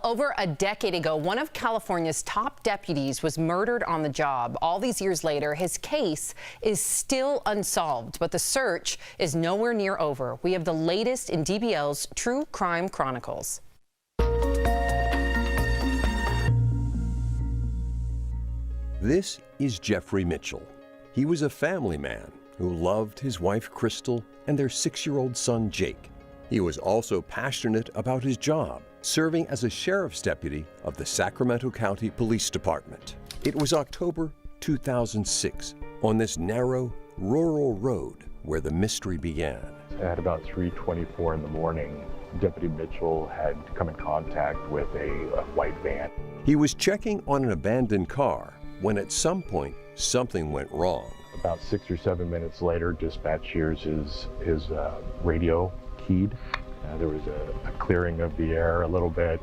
Over a decade ago, one of California's top deputies was murdered on the job. All these years later, his case is still unsolved, but the search is nowhere near over. We have the latest in DBL's True Crime Chronicles. This is Jeffrey Mitchell. He was a family man who loved his wife Crystal and their 6-year-old son Jake. He was also passionate about his job, serving as a sheriff's deputy of the Sacramento County Police Department. It was October 2006 on this narrow, rural road where the mystery began. At about 3:24 in the morning, Deputy Mitchell had come in contact with a white van. He was checking on an abandoned car when at some point something went wrong. About 6 or 7 minutes later, dispatch hears his radio keyed. There was a clearing of the air a little bit.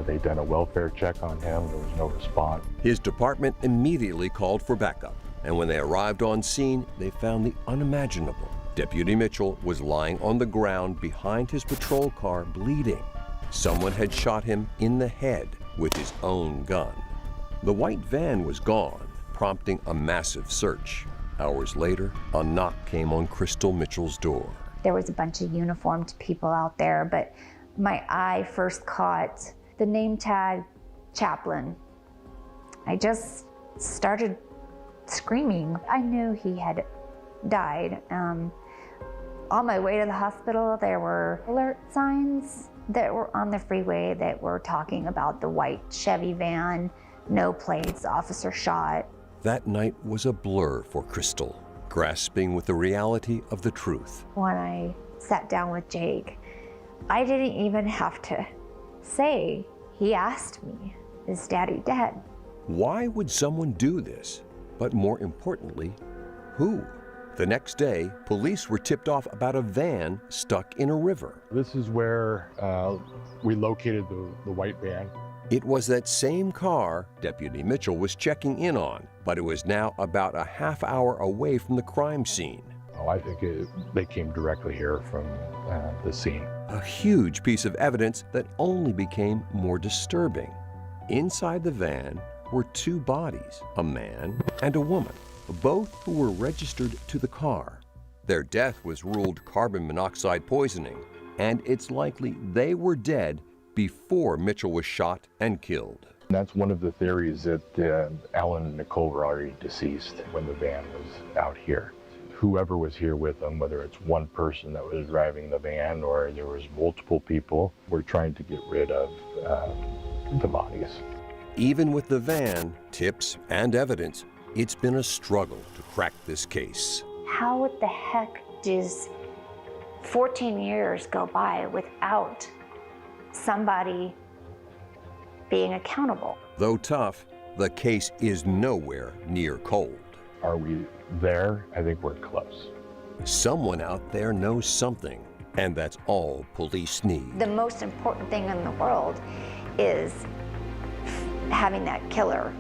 They'd done a welfare check on him. There was no response. His department immediately called for backup, and when they arrived on scene, they found the unimaginable. Deputy Mitchell was lying on the ground behind his patrol car, bleeding. Someone had shot him in the head with his own gun. The white van was gone, prompting a massive search. Hours later, a knock came on Crystal Mitchell's door. There was a bunch of uniformed people out there, but my eye first caught the name tag Chaplain. I just started screaming. I knew he had died. On my way to the hospital, there were alert signs that were on the freeway that were talking about the white Chevy van, no plates, officer shot. That night was a blur for Crystal, grasping with the reality of the truth. When I sat down with Jake, I didn't even have to say, he asked me, is Daddy dead? Why would someone do this? But more importantly, who? The next day, police were tipped off about a van stuck in a river. This is where we located the white van. It was that same car Deputy Mitchell was checking in on, but it was now about a half hour away from the crime scene. Oh, I think they came directly here from the scene. A huge piece of evidence that only became more disturbing. Inside the van were 2 bodies, a man and a woman, both who were registered to the car. Their death was ruled carbon monoxide poisoning, and it's likely they were dead before Mitchell was shot and killed. That's one of the theories, that Alan and Nicole were already deceased when the van was out here. Whoever was here with them, whether it's one person that was driving the van or there was multiple people, were trying to get rid of the bodies. Even with the van, tips, and evidence, it's been a struggle to crack this case. How the heck does 14 years go by without somebody being accountable? Though tough, the case is nowhere near cold. Are we there? I think we're close. Someone out there knows something, and that's all police need. The most important thing in the world is having that killer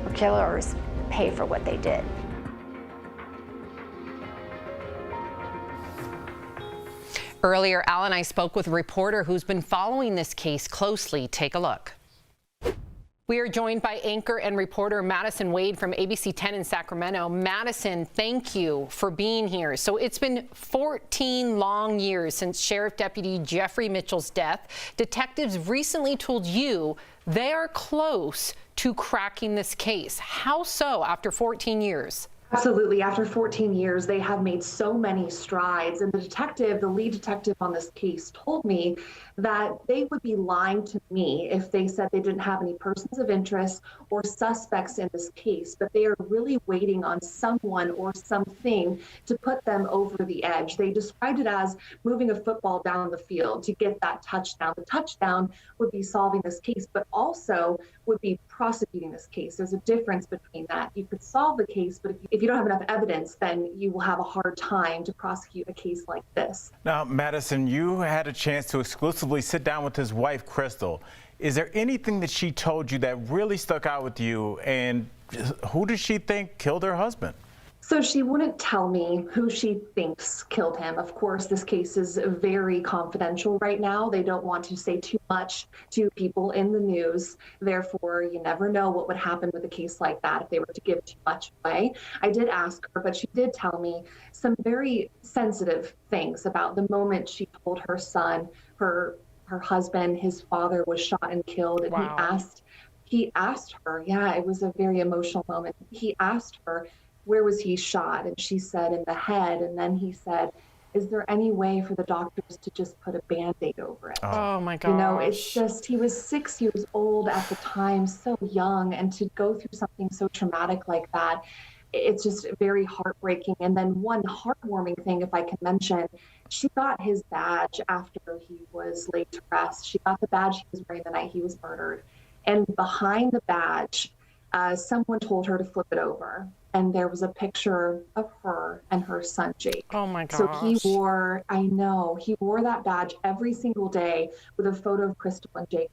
or killers pay for what they did. Earlier, Al and I spoke with a reporter who's been following this case closely. Take a look. We are joined by anchor and reporter Madison Wade from ABC 10 in Sacramento. Madison, thank you for being here. So it's been 14 long years since Sheriff Deputy Jeffrey Mitchell's death. Detectives recently told you they are close to cracking this case. How so after 14 years? Absolutely. After 14 years, they have made so many strides. And the lead detective on this case told me that they would be lying to me if they said they didn't have any persons of interest or suspects in this case, but they are really waiting on someone or something to put them over the edge. They described it as moving a football down the field to get that touchdown. The touchdown would be solving this case, but also would be prosecuting this case. There's a difference between that. You could solve the case, but if you don't have enough evidence, then you will have a hard time to prosecute a case like this. Now, Madison, you had a chance to exclusively sit down with his wife, Crystal. Is there anything that she told you that really stuck out with you, and who does she think killed her husband? So she wouldn't tell me who she thinks killed him. Of course, this case is very confidential right now. They don't want to say too much to people in the news. Therefore, you never know what would happen with a case like that if they were to give too much away. I did ask her, but she did tell me some very sensitive things about the moment she told her son, her husband, his father was shot and killed. And Wow. he asked her, yeah, it was a very emotional moment. He asked her, where was he shot? And she said, in the head. And then he said, is there any way for the doctors to just put a Band-Aid over it? Oh my gosh. You know, it's just, he was 6 years old at the time, so young, and to go through something so traumatic like that, it's just very heartbreaking. And then one heartwarming thing, if I can mention, she got his badge after he was laid to rest. She got the badge he was wearing the night he was murdered. And behind the badge, someone told her to flip it over. And there was a picture of her and her son, Jake. Oh my gosh. So he wore that badge every single day with a photo of Crystal and Jake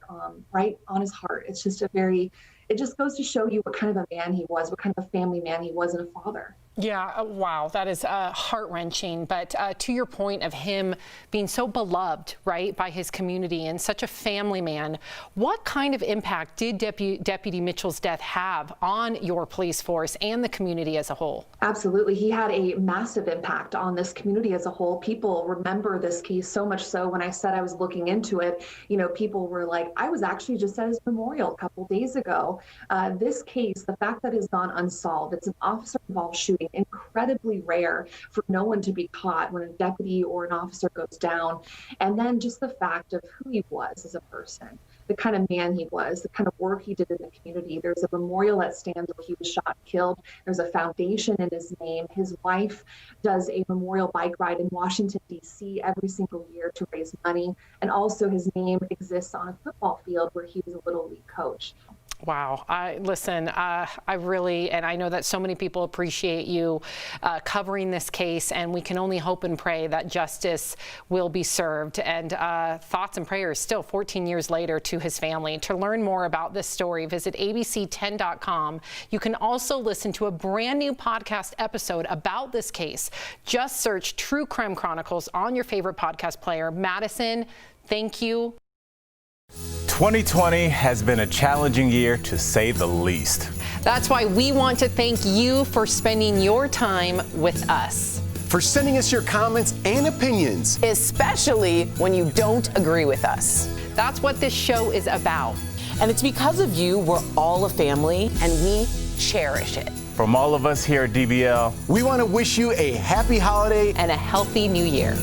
right on his heart. It's just it just goes to show you what kind of a man he was, what kind of a family man he was and a father. Yeah, wow, that is heart-wrenching. But to your point of him being so beloved, right, by his community and such a family man, what kind of impact did Deputy Mitchell's death have on your police force and the community as a whole? Absolutely. He had a massive impact on this community as a whole. People remember this case so much so when I said I was looking into it, you know, people were like, I was actually just at his memorial a couple days ago. This case, the fact that it's gone unsolved, it's an officer-involved shooting, incredibly rare for no one to be caught when a deputy or an officer goes down. And then just the fact of who he was as a person, the kind of man he was, the kind of work he did in the community. There's a memorial that stands where he was shot and killed. There's a foundation in his name. His wife does a memorial bike ride in Washington, D.C. every single year to raise money. And also his name exists on a football field where he was a Little League coach. Wow. I really, and I know that so many people appreciate you covering this case, and we can only hope and pray that justice will be served. And thoughts and prayers still 14 years later to his family. To learn more about this story, visit abc10.com. You can also listen to a brand new podcast episode about this case. Just search True Crime Chronicles on your favorite podcast player. Madison, thank you. 2020 has been a challenging year, to say the least. That's why we want to thank you for spending your time with us. For sending us your comments and opinions. Especially when you don't agree with us. That's what this show is about. And it's because of you we're all a family, and we cherish it. From all of us here at DBL, we want to wish you a happy holiday And a healthy new year.